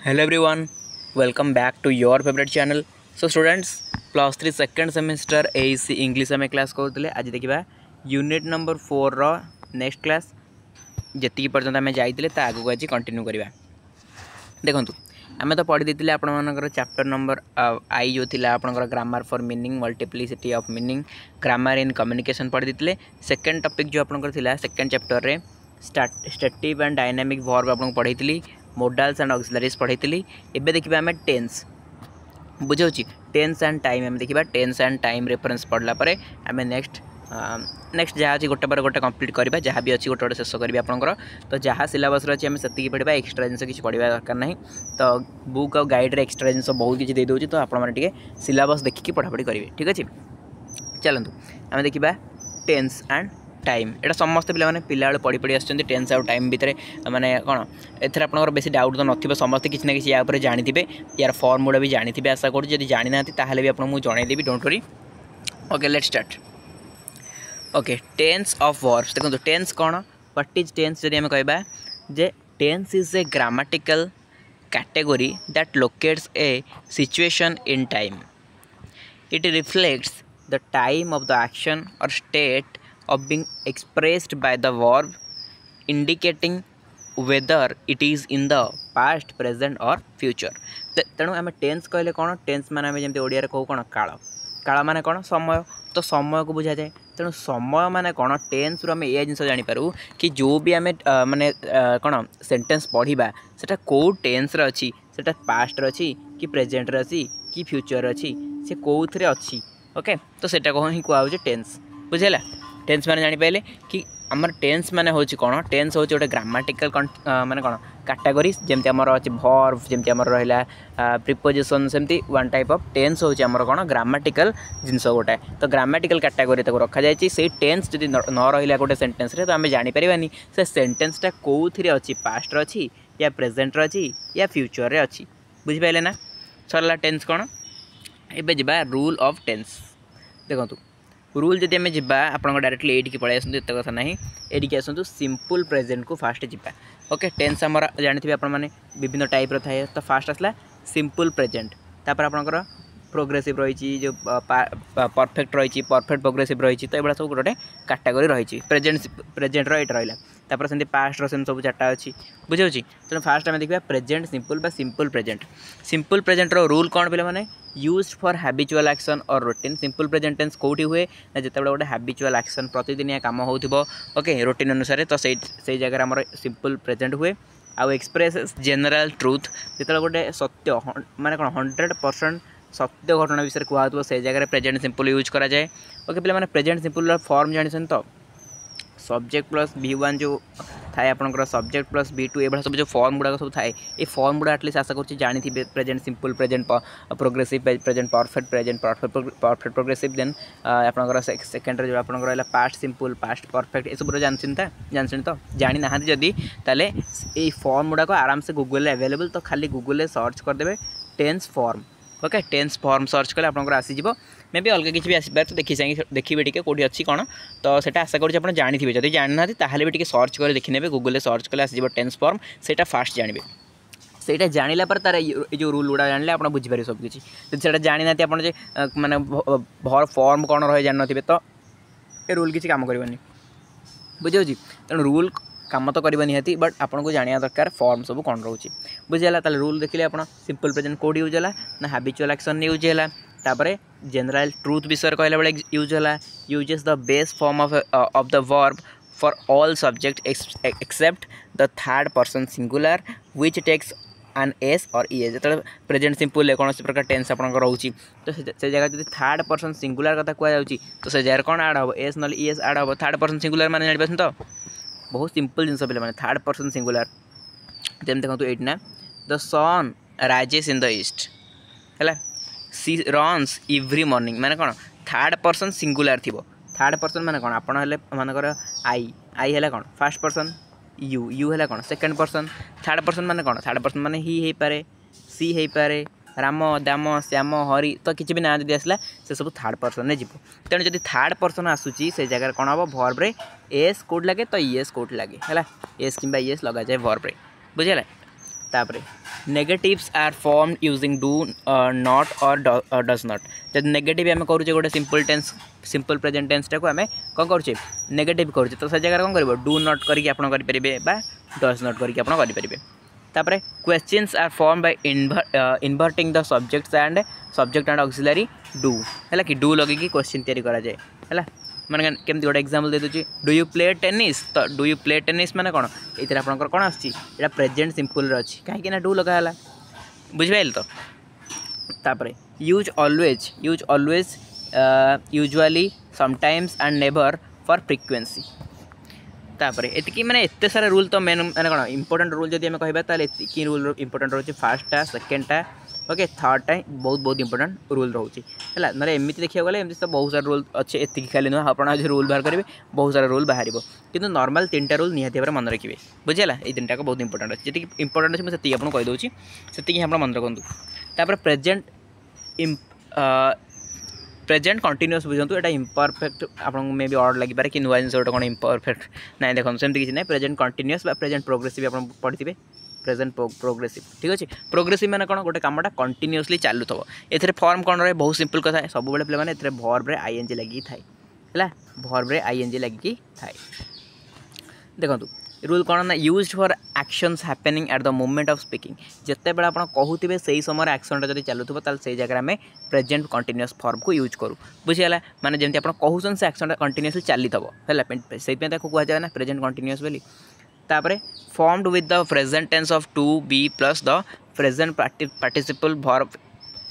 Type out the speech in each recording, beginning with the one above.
Hello everyone, welcome back to your favorite channel. So students, plus 3 second semester AEC English में class करते आज देखा unit number 4 रो next class जी पर्यटन आम जाइए आगे आज कंटिन्यू करवा। देखो आम तो पढ़ी देते आपर चैप्टर नंबर आई जो थी आपंकर grammar for meaning multiplicity of meaning grammar in communication पढ़ी देते। सेकेंड टॉपिक जो आपंकर सेकेंड चैप्टर रे स्टैटिव एंड डायनामिक वर्ब आपको पढ़ी थी, मोडाल्स एंड ऑक्सिलरीज पढ़ी थी। एबे देखिए आम टेंस बुझे टेंस एंड टाइम आम देखा टेंस एंड टाइम रेफरेंस पढ़ला परे आम नेक्स्ट जहाँ अच्छी गोटे पर गोटे कंप्लीट करवा जहाँ भी अच्छी गोटे गोटे शेष करी आपंकर। तो जहाँ सिलेबस अच्छी आम से पढ़ा एक्सट्रा जिन किसी पढ़ा दरकार ना। तो बुक और गाइड एक्सट्रा जिन बहुत किसी दे दूँ तो आपने सिलेबस देखिए पढ़ापढ़ी करेंगे। ठीक अच्छे चलतु आम देखा टेंस एंड टाइम एटा समस्त पिला पढ़ी पढ़ी आस टेंस आउ टाइम भितर माने कौन एथर आपनकर बेसी डाउट तो नथिबे समस्त किसी ना किसी या ऊपर जानिथिबे यार फॉर्मूला भी जानिथिबे आशा करूँ। जदि जानि नाथि ताहले भी आपन मु जणाइदेबी, don't worry. Okay let's start. Okay tense of verbs देखो टेंस कौन व्हाट इज टेंस जदि हम कहबा जे tense is a grammatical category that locates a situation in time. It reflects the time of the action or state of being expressed by the verb, indicating whether it is in the past, present or future। तेणु आम tense कहले कौन tense माने आम जमी ओडिया कहू कौन काल काल माने कौन समय। तो समय को बुझा जाए तेणु समय माने कौन टेंस आम ये जिन जानीपारू कि जो भी आम माने कौन सेंटेंस पढ़ा सेटा कौ टेंस अच्छी सेटा पास्ट अच्छी कि प्रेजेंट अच्छी कि फ्यूचर अच्छी से कौन अच्छी। ओके तो सेटा कौन ही कहुचे टेंस बुझेगा। टेंस माने जानी पाइले कि आमर टेंस माने होची कौन टेंस होची गोटे ग्रामेटिकल माने कौन कैटेगरी जमती आमर अच्छे वर्ब जमती आमर रहिला प्रिपोजिशन सेमती वन टाइप ऑफ टेंस होची आमर कौन ग्रामेटिकल जिनस गोटे। तो ग्रामेटिकल कैटेगरी तक रखा जायछि। से टेंस जदि न रहिला गोटे सेंटेंस रे तो आमे जानि परिबानी से सेंटेंसटा कोउथिरे अछि पास्ट रे अछि या प्रेजेंट रे अछि या फ्यूचर रे अछि। बुझि पाइले ना सरला टेंस कौन। एबे जिबा रूल ऑफ टेंस देखंतु रूल जदि आम जा आप डायरेक्टली एट पलि आसतु एत कथा ना एडिकी आसतु सिंपल प्रेजेंट को फास्ट जा। ओके टेंस आमर जानते आप विभिन्न टाइप थाए। तो फास्ट आसला सिंपल प्रेजेंट तापर आपंकर प्रोग्रेसिव रही जो परफेक्ट रही परफेक्ट प्रोग्रेसिव रही। तो ये सब गोटे कैटेगरी रही प्रेजेंट रहा तापर से पास्ट सेम सब चार्टा अच्छी बुझे। तेनाली फास्ट आम देखा प्रेजेंट सिंपल बा सिंपल प्रेजेंट। सिंपल प्रेजेंट रो कौन पे मैंने यूज्ड फॉर हैबिचुअल एक्शन और रूटीन। सिंपल प्रेजेंट टेंस कौटी हुए ना जिते गोटे हैबिचुअल एक्शन प्रतिदिन काम हो ओके रूटीन अनुसार तो से जगह आम सिंपल प्रेजेंट हुए। आउ एक्सप्रेस जेनराल ट्रुथ जिते गोटे सत्य माने कौन 100% सत्य घटना विषय कहु से जगह प्रेजेंट सिंपल यूज करा जाए। ओके पे मैंने प्रेजेंट सिंपल फॉर्म जानी तो सब्जेक्ट प्लस V1 जो थाए आपंकर सब्जेक्ट प्लस V2 ये सब जो फॉर्म गुड़ाक सब थाए ये फॉर्म गुड़ा एटलिस्ट आशा कर जानी present simple present progressive present perfect present perfect progressive then आपंकर सेकेंड जो आपंकर पास्ट सिंपल पास्ट परफेक्ट ये सब जानते तो जानी ना जदि ताले ये फॉर्म गुड़ाक आराम से गूगल अवेलेबल। तो खाली गूगल सर्च करदे tense form. Okay tense form search कले आपंकर आसीज मे भी अलग किसी भी आसपार तो देखिए टी कौटी अच्छी कौन। तो सेटा आशा करूँ जानी जब जानी ना ताहले भी सर्च कर देखने गूगल सर्च कले आसीज टेंस फॉर्म सेटा फास्ट जानवे। सेटा जानिला पर तार जो रूल गुड़ा जानिले आप बुझीपारे सबकि से जानी ना माने भर फॉर्म कौन रही जान थे तो ये रूल किसी काम करनी बुझे। तेणु रूल काम तो करवा निहाती बट आपको जाना दरकार फॉर्म सब कौन रोचे बुझेगा। ताले रूल देखिए आप सिंपल प्रेजेंट कोड यूज है ना हैबिचुअल एक्शन यूज है तापर जनरल ट्रुथ विषय कहला बेले यूज है uses the base form of the verb for all subject except the third person singular which takes an S और ईएस। जो प्रेजेंट सिंपल कौन प्रकार टेंस आप रोचे तो से जगह जो थर्ड पर्सन सिंगुलर कथा कहुच्छी तो से जगह कौन आड हम एस ना ईएस आड हम। थर्ड पर्सन सिंगुलर मैंने जान तो बहुत सिंपल जिनस पे मैंने थर्ड पर्सन सिंगुलर जमी देखो ये ना the sun rises in the east है सी रन्स एव्री मॉर्निंग मैंने कौन थर्ड पर्सन सिंगुलर थी। थर्ड पर्सन मैंने कौन आप मानकर आई आई है कौन फर्स्ट पर्सन यू है कौन सेकेंड पर्सन। थर्ड पर्सन मैंने कौन थर्ड पर्सन मैंने ही हो पारे सी हो पारे राम दाम श्याम हरि तो किसी भी ना जब आसला से सब थर्ड पर्सन में जीव। तेणु जब थर्ड पर्सन आसूची से जगह कौन हम वर्ब रे एस कोड लगे तो ईएस कोड लगे है एस कि ईएस लगा जाए वर्ब रे बुझे। तापर negatives are form using do not और डज नॉट जब नेगेटिव आम करुचे गोटे simple tense simple present tense टाक आम कौन करुचे नेगेटिव करुचे तो से जगह कौन कर डू नॉट करके आप करेंगे डज नॉट करके आप करेंगे तापर questions are form by inverting the subjects and auxiliary do है कि डू लगे क्वेश्चन तैयारी करा जाए है माने केमती गोटे एग्जांपल दे दूची डू यू प्ले टेनिस तो डू यू प्ले टेनिस माने कौन ये आपंकर कौन आसा प्रेजेंट सिंपल अच्छी कहीं डू लगाला बुझिपारे तो तापर use always usually sometimes and never for frequency तापर एतिकी माने एते सारा रूल तो मेन माने कौन इंपोर्टेंट रूल जब कहबा ताले एतिकी रूल इंपोर्टेंट रोचे फार्स्टा सेकेंडटा ओके थर्ड टाइम बहुत इंपोर्टेंट रूल रोचे है ना एमती देखा गले एमती तो बहुत सारा रूल अच्छे एति खाली नुह आप रूल बाहर करेंगे बहुत सारा रूल बाहर किंतु नॉर्मल 3टा रूल निहाती भाव मन रखिए बुझेगा ये 3टा बहुत इंपोर्टेंट अच्छे जी इंपोर्टेंट अच्छे मुझे आपको कहीदे से आप मन रखु तापर प्रेजेंट कंटिन्यूअस बुझे ये इम्परफेक्ट आपको मे भी ऑड लगे कि नुआ जिन गोटे कौन इम्परफेक्ट ना देखो सेमती किसी ना प्रेजेंट कंटिन्यूअस प्रेजेंट प्रोग्रेसिव आप पढ़ी प्रेजेंट प्रोग्रेसिव ठीक अच्छे प्रोग्रेसिव मैंने कौन गोटे कमटा कंटिन्यूअसली चलू थो ए फॉर्म कौन रहे बहुत सिंपल कथा सब बड़े पे मैंने भर्ब रे आईएनजी लगी थाए है भर्ब रे आईएनजी लगी थाए देखो रूल कौन ना used for actions happening at the moment of speaking जिते बड़े आप कहते से समय एक्शनटा जब चलुव तो से जगह आम प्रेजेंट कंटिन्यूअस फॉर्म को यूज करूँ बुझीगला माने जमी आप कहते से एक्शनटा कंटिन्यूअसली चली है से कहुए ना प्रेजेंट कंटिन्यूअस बोली तापरे formed with the present tense of to be plus the present participle verb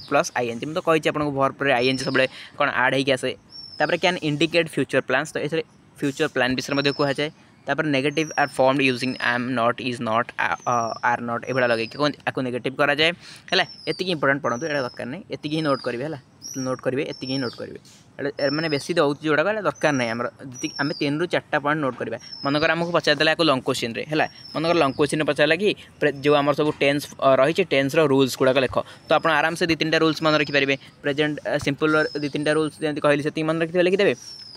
plus ING मुझे कही आपको भर्ब रे आईएनजी सब कौन आड होगी आसे तापर कैन इंडिकेट फ्यूचर प्लान्स तो ये फ्यूचर प्लान विषय कहुए तापर negative are formed using am not is not are not ये लगे आपको नेगेटिव करा जाए है एति इंपोर्टेंट पढ़ो ये दरकार नहीं एति ही नोट करेंगे है नोट करेंगे एति ही नोट करेंगे मैंने बेसी दौर जोड़ा दरकार नहीं आम 3 ରୁ 4टा पॉइंट नोट करवा मनकर आमको पचारदेला लंग क्वेश्चन रे है मनकर लंग क्वेश्चन पचारा कि जो आम सब टेन्स रही टेन्स रूल्स गुड़ाक लिख तो आप आराम से 2-3टा रूल्स मन रखिपारे प्रेजेंट सिंपल 2-3टा रूल्स जमी कहली से मन रखिए लिखिदेवे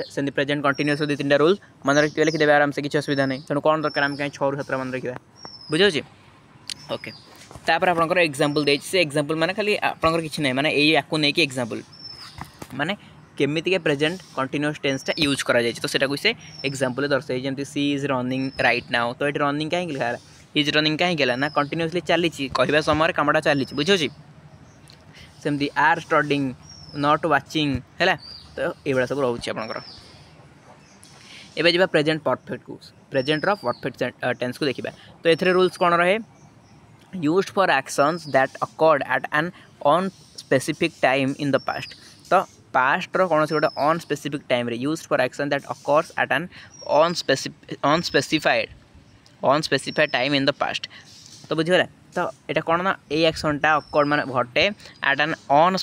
से प्रेजेंट कंटिन्यूअस 2-3टा रूल मन रखिए लिखिदेवे आराम से किसी असुविधा नहीं तेणु कौन दरकार आम कहीं 6 ରୁ 7 मन रखा बुझे ओके तापर आपंकर एग्जांपल दे से एग्जांपल माने खाली आपंकर किसी नहीं माने यही आपको नहीं कि एग्जांपल माने केमिति के प्रेजेंट कंटिन्यूअस टेंसटा यूज करा जाए तो सेटा से एग्जांपल दर्शाई जमी सी इज रनिंग राइट नाउ तो ये रनिंग कहीं लिखा इज रनिंग कहीं ना कंटिन्यूअसली चली कहवा समय कमटा चली बुझे सेमती आर स्टडिंग नॉट वाचिंग है तो ये सब रोचे आपंकर एवं जी प्रेजेंट परफेक्ट को प्रेजेंट परफेक्ट टेंस को देखा तो ये रूल्स कौन रहे used for actions that occurred at an on specific time in the past तो पास्ट रो कौन से गोटे ऑन स्पेसिफिक टाइम रे used for action that occurs at an on specified time in the past तो बुझीगला तो यहाँ कौन ना ये एक्शनटा अकर्ड माने घटे at an on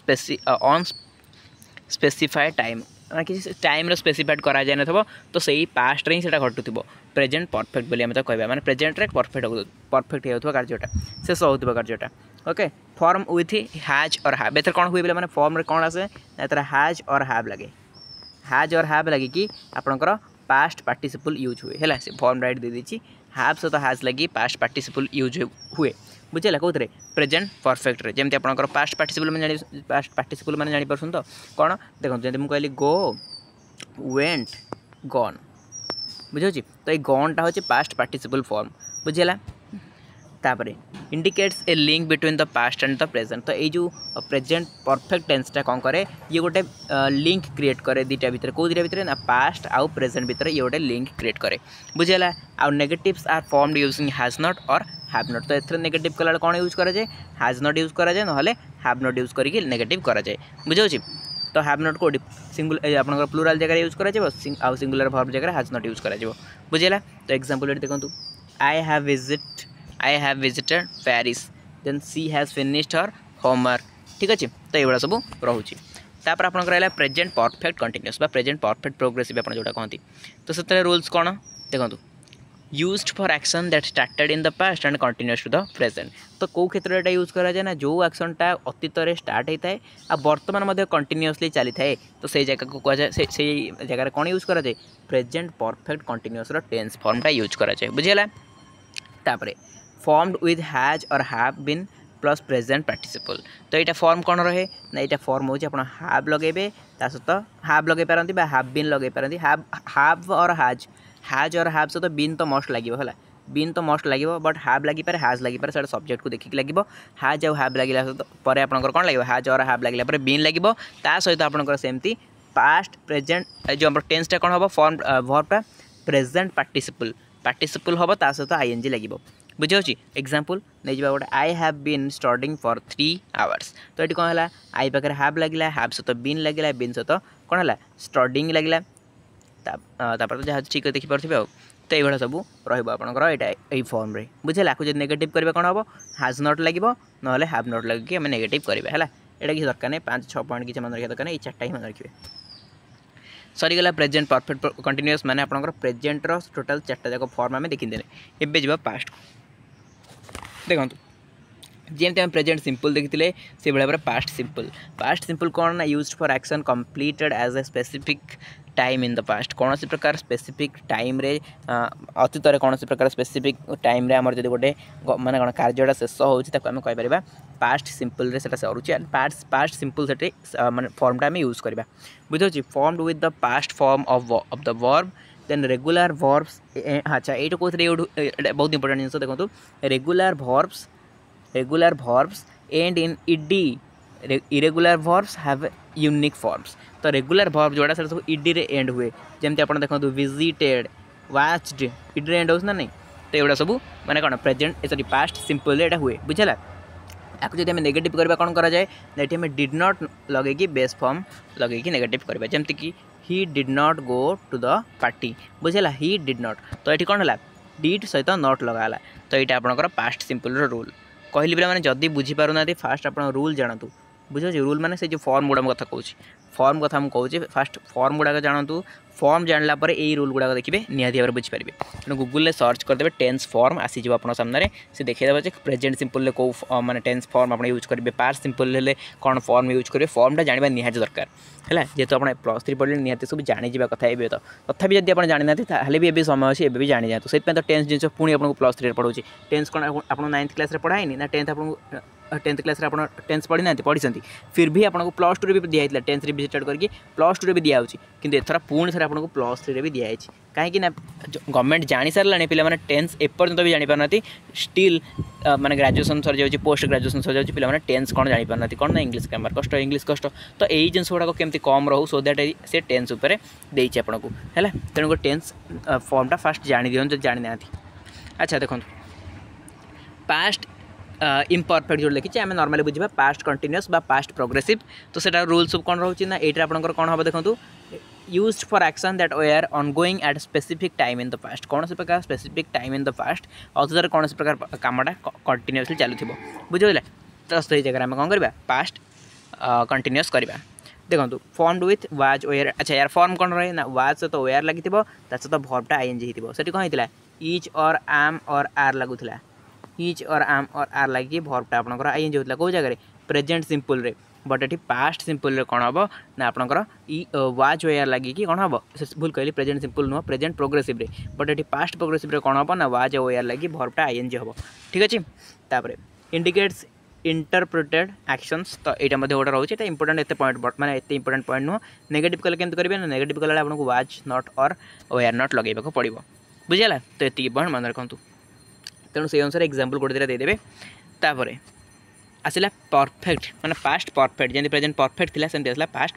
specified time ना किसी टाइम स्पेसिफाइड करा जाए ना तो सही पास्ट रे ही घटुव प्रेजेंट परफेक्ट बोली आम तो कहवा माने प्रेजेंट रे परफेक्ट होता कार्यटा शेष होता कार्यटा ओके फॉर्म विथ हैज और हैव एथर कौन हुए मैंने फॉर्म रे कौन आसे हैज और हैव लगे कि आपंकर पास्ट पार्टिसिपल यूज हुए है से form right they the have सहित हैज लगी पास्ट पार्टिसिपल यूज हुए बुझेगा कौन प्रेजेंट परफेक्ट रे जमी आपंकर पास्ट पार्टिसिपल मैंने जापर तो कौन देखो जब मुझे कहली गो वेंट गॉन बुझे तो ये गॉनटा हूँ पास्ट पार्टिसिपल फॉर्म बुझेगा तापर indicates a link between the past and the present तो ये जो प्रेजेंट परफेक्ट टेंसटा कौन करे ये गोटे लिंक क्रिएट करे दुटा भितर कौ दुटा भितर ना पास्ट आउ प्रेजेंट भितर ये गोटे लिंक क्रिएट करे बुझेगा आउ negatives are formed using has not और हैव नॉट तो एथरे नेगेटिव कला कौन यूज करा जाए हैज नॉट यूज करा जाए ना हैव नॉट यूज करके नेगेटिव करा जाए बुझे तो हैव नॉट को सिंगुलर आपन प्लूराल जगह यूज करा जाए आउ सिंगुलर वर्ब जगह हैज नॉट यूज करा जाए बुझेगा तो एग्जांपल देखो I have visited Paris then she has finished her homework ठीक अच्छे तो ये सब रोचे तापर आप present perfect continuous present perfect progressive आप जोटा कहती तो से रूल्स कौन देखो used for action that started in the past and continuous to the present तो कौ क्षेत्र में यूज करा जाए ना जो एक्शनटा अतीत में स्टार्ट होता है आ बर्तमान कंटिन्यूअसली चली थाए तो से जगह को कह जाए से जगह कौन यूज करा जाए प्रेजेंट परफेक्ट कंटिन्यूअस टेंस फॉर्मटा यूज करा जाए बुझेगा तापर फॉर्म्ड विथ हैज और have been plus present participle. तो यहाँ फॉर्म कौन रहे ना यहाँ फॉर्म हो हाव लगे सहित हाव लगे पारती हाव बीन लगे पारती हाव और हाज और हाव सहित बीन तो मस्ट लगे है बीन तो मस्ट लगे बट हाव लगी पारे हाज लगी पारे सब्जेक्ट को देखिक लगे हाज और हाव लगे पर आपंकर कौन लगे हाज और हाव लगे बीन लगे सहित आपंकर सेमती पास्ट प्रेजेंट जो हम टेन्सटा कौन हम फॉर्म वर्बटा प्रेजेंट पार्टिसिपल पार्टिसिपल हम सहित आईएनजी लगे बुझे एग्जांपल नहीं जा गोटे I have been studying for 3 hours. तो ये कौन है आई पाखे हाव लगे हाव सहित बीन लगे बीन सहित कौन है स्टडिंग लगे तो जहाँ ठीक देखिपे आ तो ये सब रहा यहाँ फॉर्म रे बुझे आपको जब नेगेटिव करेंगे कौन हम हाज नट लगे ना हाव नट लगे आम नेगेटिव करेंगे है यहाँ किसी दरकार नहीं 5-6 पॉइंट किसी मन रखा दरकार नहीं 4टा ही मन रखिए सरीगला प्रेजेंट परफेक्ट कंटिन्यूअस माने आपनकर प्रेजेंट रो टोटल 4टा जाक फॉर्म आम देखिदेले एबे जब पास्ट को देखो जेमती आम प्रेजेंट सिंपल देखते से भाई पास्ट सिंपल कौन ना used for action completed as a specific time in the past कौन सी प्रकार स्पेसिफिक टाइम रे अतीत कौन सी प्रकार स्पेसिफिक टाइम रे आमर जब गोटे माने कौन कार्यटा शेष होम कहीपर पास्ट सिंपल रे सेटा सरुची पास्ट सिंपल से माने फॉर्मटा आम यूज करवा बुझे formed with the past form of the verb then regular verbs अच्छा ये कहते बहुत इंपोर्टेंट जिन देखो regular verbs end in ED irregular verbs have unique forms. तो रेगुलर वर्ब जोड़ा सब इडी रे एंड हुए जमती आप देखो विजिटेड वाच्ड इडी रे एंड हो ना नहीं तो ये सब माने कौन प्रेजेंट सॉरी पास्ट सिंपल एटा हुए बुझेगा आपको जब नेगेटिव करवा कौन करा जाए ये आम डिड नॉट लगे बेस फॉर्म लगे नेगेटिव करवा जमती कि he did not go to the party बुझेगा ही डिड नॉट तो ये कौन है डिड सहित नॉट लगाला तो यहाँ आपंकर पास्ट सिंपल रूल कहली पे मैंने जदि बुझीपार ना फास्ट आप रूल जानतु बुझे रूल माने से जो फॉर्म गुड़ा कथा कहूँ फॉर्म कथा मुझे फास्ट फॉर्म गुड़ाक जानतु फॉर्म जानला पर यही रूल गुड़ाक देखिए निहाती भाव बुझीपारे तेणु गूगल में सर्च करदे टेन्स फॉर्म आसीज आप सामने से देखिए प्रेजेंट सिंपल कौ माने टेन्स फॉर्म आप यूज करेंगे पास्ट सिंपल कौन फॉर्म यूज करेंगे फॉर्मटा जानवा निहाती दरकार है जेहेतु आप +3 पढ़े निहाती सब जाणीजा कथा ए तो तथापि जब आप जानी ना भी समय अच्छे एवं भी जानी जातु से तो टेन्स जिन पुणी आपको +3 पढ़ाऊँ टेन्स कौन आप 9th क्लास पढ़ाई ना 10th आपको 10th क्लास आप टेन्स पढ़ी ना पढ़ी फिर भी आपको +2 भी दिखाई 10th रिविजिट करके +2 भी दिखाई कि एथर पुणी थे आपको +3 भी दिखाई कहीं गवर्नमेंट जानी सारे पे टेन्स एपर्यंत भी जापार स्टिल माने ग्रेजुएशन सर जाऊँगी पोस्ट ग्रेजुएशन सर जाऊँगी पे टेन्स कौन जापार कौन ना इंग्लिश ग्रामर कष्ट इंग्लिश कष्ट तो यही जिन गुड़ाक केमती कम रो सो दैट से टेन्स उपर देती आपको है तेणुक टेन्स फॉर्मटा फास्ट जानी दिखाँ जानी ना। अच्छा देखो पास्ट इम्परफेक्ट जो लिखी आम नॉर्मली बुझा पास्ट कंटिन्यूअस बा पास्ट प्रोग्रेसिव तो सेटा रूल सब कौन रोचे ना ये आपंकर कौन हम देखो used for action that were ongoing at specific time in the past कौन से प्रकार specific time in the past अतीत कौन से प्रकार कामटा कंटिन्यूअसली चलुव बुझे तो सही जगह आम कौन करवा पास्ट कंटिन्यूअस करवा देखो फॉर्म्ड विथ वाज वेयर अच्छा यार फॉर्म कौन रहे ना वाज सहित वेयर लगी सहित भर्बटा आईएनजी होती कौन होता इज और आम और आर लगुला इज और आम और आर लगे भर्बटा आपंकर आईएनजी होता कौ जगह प्रेजेंट सिंपल रे बट ये पास्ट सिंपल रे कौन हम ना आपंकर वाज वेयर लगे कौन हम भूल कहली प्रेजेंट सिंपल नुह प्रेजेंट प्रोग्रेसिव रे बट ये पास्ट प्रोग्रेसिव रे कौन हम ना वाज वेयर लगे भर्बटा आईएनजी हम ठीक अच्छे तापर इंडिकेट्स इंटरप्रिटेड एक्शंस तो यहाँ गोटे रोचे ये इंपोर्टेंट एत पॉइंट माने एत इंपोर्टेंट पॉइंट नुह नेगेटिव कले केमती करेंगे ना नेगेटिव कले आपको वाज नॉट और वेयर नॉट लगे पड़ो बुझेगा तो ये पॉइंट मन रखु तेणु से अनुसार एग्जांपल गोटे दिटा देदेवे तापर आसला परफेक्ट माने पास्ट परफेक्ट जमी प्रेजेंट परफेक्ट थी सेमती आसला पास्ट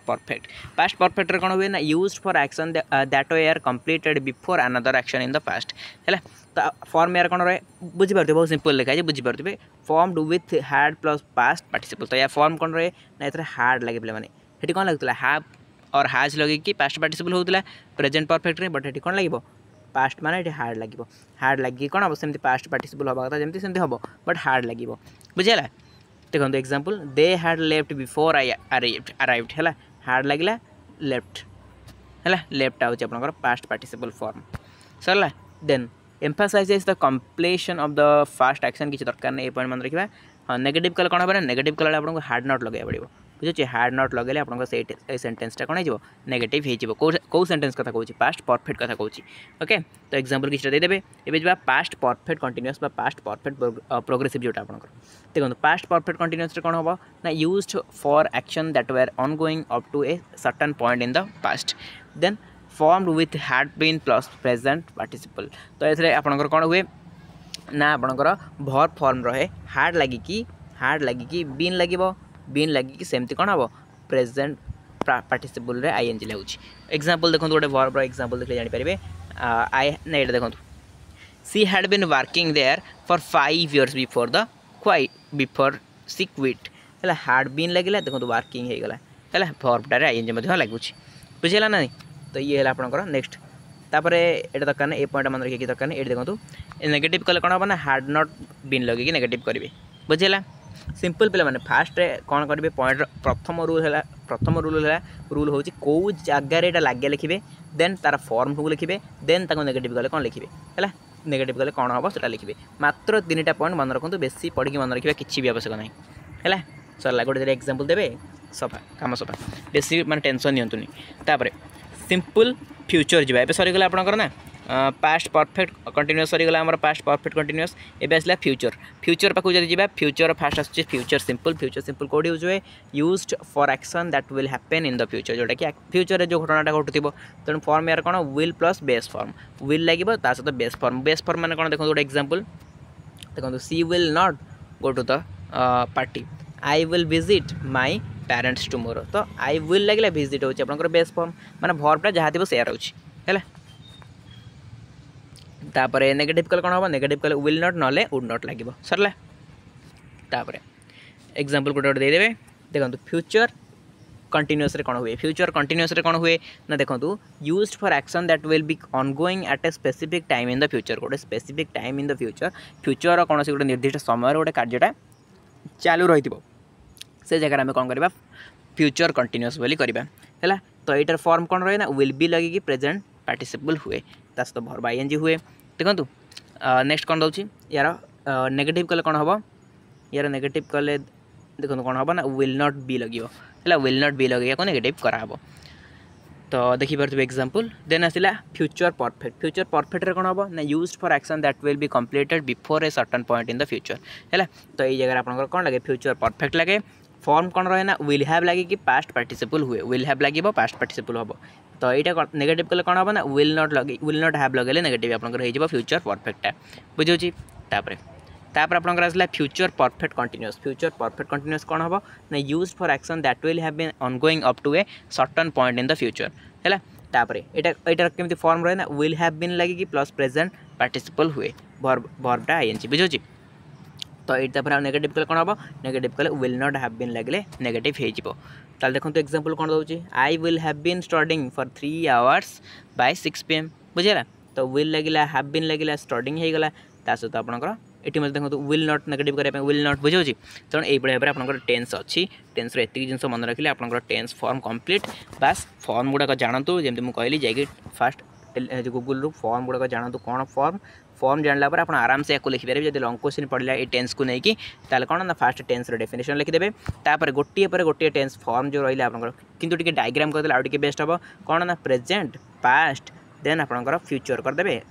परफेक्ट रे कौन हुए ना used for action that were completed before another action in the past है तो फॉर्म यार कौन रहे बुझीपारे बहुत सिंपल लिखा है बुझीपारे formed with had plus past participle तो या फॉर्म कौन रहे ना ये हार्ड लगे पे मैंने ये कौन लगता हाव और हाज लगे कि पास्ट पार्टिसिपल होता प्रेजेंट परफेक्ट रे बट ये कौन लगे पास्ट माने ये हार्ड लगे कौन हम सेमती पास्ट पार्टिसिपल हवा कथा जमी सेमती हम बट हार्ड लगे बुझेगा देखो एग्जांपल दे had left before I arrived है हार्ड लगे लेफ्ट है लेफ्ट आउट आपंकर पास्ट पार्टिसिपल फॉर्म सरला then emphasizes the completion of the past action किसी दरकार नहीं पॉइंट मन रखा हाँ नेगेटिव कले कौन हम नेगेटिव कले आपको हार्ड नॉट लगे पड़ो बुझे हार्ड नॉट लगे आप सेंटेंसटा कौन हो नेगेटिव हो सेंटेंस कथा कहूँ पास्ट परफेक्ट कथा कहूँ ओके। तो एग्जांपल किसी देदेवे एवं जा past perfect continuous past perfect progressive जोटा आपंकर देखो पास्ट परफेक्ट कंटिन्यूअस कौन हम ना used for action that were ongoing up to a certain point in the past then formed with had been plus present participle. तो ये आपंकर कौन हुए ना आपंकर भर फॉर्म रहे हार्ड लगिकी बीन लगिकी सेमती कौन हम प्रेजेंट पार्टिसिपल रे आईएनजी लगुच। एग्जांपल देखो गोटे वर्ब एग्जांपल देखले जानि परिबे आई ना एटा देखो she had been working there for 5 years before she quit है हार्ड बीन लगिला देखो वर्किंग हो गला है वर्बटार आईएनजी मध्य लगुच बुझेगा ना। तो ये है आपंकर नेक्स्ट तापर एटा दरकार ए पॉइंट मन रखिए दरकार ये देखो नेगेटिव कले कौन हम ना हार्ड नॉट बीन लगे नेगेटिव करेंगे बुझेगा। सिंपल पे मैंने फास्ट कौन करेंगे पॉइंट प्रथम रूल हूँ कौ जगार यहाँ लगे लिखे देन तार फॉर्म को लिखे देन नेगेटिव कले कौन लिखे है नेगेटिव कले कौन हम से लिखे मात्र 3टा पॉइंट मन रखु बेसी पढ़ी मन रखा किसी भी आवश्यक ना है सरला गोटे एग्जांपल देवे सफा कम सफा बेसी माने टेंशन नियंतुनी। तापर सिंपल फ्यूचर जी ए सरीगला आपंकर ना पास्ट परफेक्ट कंटिन्यूअस सरीगला आम पास्ट परफेक्ट कंटिन्यूअस एवं आसला फ्यूचर पाक जब जा फ्यूचर फास्ट आस फ्यूचर सिंपल कौटी use used for action that will happen in the future जोटा कि फ्यूचर जो घटनाटा घटुव तेणु फॉर्म यार कौन will plus base form will लगे सहित बेस फॉर्म मैंने कौन देखो गोटे एग्जांपल देखो she will not go to the party I will visit my parents tomorrow. तो आई विल लगे विजिट होची आपनकर बेस फॉर्म माने वर्बटा जहाँ थी सेयार होची है तापर नेगेटिव कले कौन हम नेगेटिव कले विल नॉट नले वुड नॉट लगे सरला। तापर एग्जांपल गोटे गोटे देदेवे देखो फ्यूचर कंटिन्यूअस कौन हुए फ्यूचर कंटिन्यूअस कौन हुए ना देखो used for action that will be ongoing at a specific time in the future गोटे specific time in the future कौन से गोटे निर्दिष्ट समय गोटे कार्यटा चालू रही से जगह आम कौन करवा फ्यूचर कंटिन्यूअस बोली करवा है। तो यार फॉर्म कौन रहे ना विल बी लगे प्रेजेंट पार्टिसिपल हुए सहित वर्ब आईएनजी हुए। देखो नेक्स्ट कौन दूसरी यार नेगेटिव कले कौन हम यार नेगेटिव कले देखो कौन हम ना विल नॉट बी लगे है विल नॉट बी लगे नेगेटिव कराब। तो देखिए एग्जांपल देन आसला फ्यूचर परफेक्ट कौन हम ना used for action that will be completed before A certain point in the future है। तो ये जगह आप कौन लगे फ्यूचर परफेक्ट लगे फॉर्म कौन रहे ना विल हैव लगे कि पास्ट पार्टिसिपल हुए विल हैव लगे पास्ट पार्टिसिपल हम। तो यहाँ नेगेटिव कले कौन हम ना विल नॉट हैव लगे नेगेटिव आपंकर फ्यूचर परफेक्टा बुझे। तापर आपंकर आसला फ्यूचर परफेक्ट कंटिन्यूअस कौन हम ना used for action that will have been ongoing up to a certain point in the future है। तापर यहाँ केमती फॉर्म रहे ना विल हैव बीन लगे कि प्लस प्रेजेंट पार्टिसिपल हुए वर्बटा आईएनजी बुझे। तो ये नेगेटिव कले कौन हम नेगेटिव कले विल नॉट हैव बीन लगे नेगेटिव हो देखो एग्जांपल कौन दूसरी I will have been studying for 3 hours by 6 PM बुझेगा। तो विल लगे हैव बीन लगे स्टडिंग हो गला सहित आपंकर ये देखो विल नॉट नेगेटिव करने विल नॉट बुझे तेणु यही भाव में टेन्स अच्छी टेन्स एतिक जिन मन रखिले आप टेन्स फॉर्म कंप्लीट बास फॉर्म गुड़ाक जानतु जमी मुझे कहली जाकि फास्ट गूगल रु फॉर्म गुड़ाक जानतु कौन फॉर्म जानला आप आराम से या लिखिपारे जब लंग क्वेश्चन पड़ा ये टेन्स को लेकिन ताल कौन ना फास्ट टेन्स डेफिनेशन लिखिदेवे तापर गोटे टेन्स फॉर्म जो रही है किंतु टी डायग्राम करदे आउ टे बेस्ट हम कौन ना प्रेजेंट पास्ट देन आपंकर फ्यूचर करदे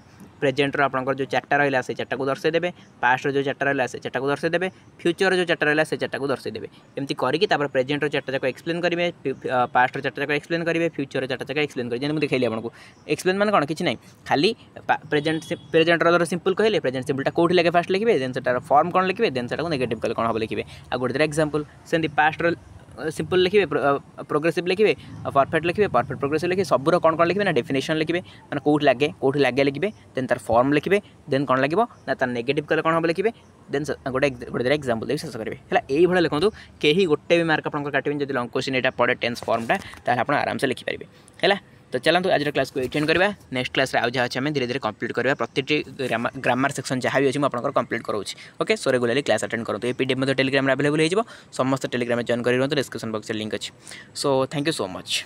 प्रेजेंटर आपंकर जो 4टा रहा से 4टा को दर्शाईदेवे पास्ट जो 4टा रहा से 4टा को दर्शाईदेवे फ्यूचर जो 4टा रहा से 4टा को दर्शाईदेवे एमती करके प्रेजेंटर 4टा जाक एक्सप्लेन करेंगे पास्ट 4टा जाक एक्सप्लेन करेंगे फ्यूचर 4टा जाक एक्सप्लेन करेंगे जैसे मुझे देखिए आपको एक्सप्लेन मान कौन कि नहीं खाली प्रेजेंटर सिंपल कहले प्रेजेंट सिंपलटा कौटी लगे फास्ट लिखे देन से फॉर्म कौन लिखे देन से नेगेटिव कले कौन हम लिखे आ गोटे एग्जांपल से पास्ट सिंपल लिखे प्रोग्रेसिव लिखे परफेक्ट लिखे परफेक्ट प्रोग्रेसिव लिखे सबूर कौन कौन लिखे ना डेफिनेशन लिखे मैंने कौटी लगे लिखे देन तार फॉर्म लिखे देन कौन लगे ना तार नेगेटिव कले कौन हम लिखे देन गोटे गोटे एग्जांपल देवी शेष करेंगे है यही लिखूँ कहीं गोटे भी मार्क आप काटेंगे जब लंग क्वेश्चन यहाँ पड़े टेन्स फॉर्मटा ताल आप आराम से लिखिपारे है। तो चलते आज क्लास को एटेंड करवा नेक्स्ट क्लास आज जहाँ अच्छे धीरे धीरे कंप्लीट करवा प्रति ग्रामर सेक्शन जहाँ भी अच्छी मुझे कंप्लीट कराऊँ okay. So regularly class attend करूँ ये पीडीएफ टेलीग्राम अवेलेबल हो समस्त टेलीग्राम जॉइन कर डिस्क्रिप्शन बॉक्स लिंक अच्छी। So thank you so much.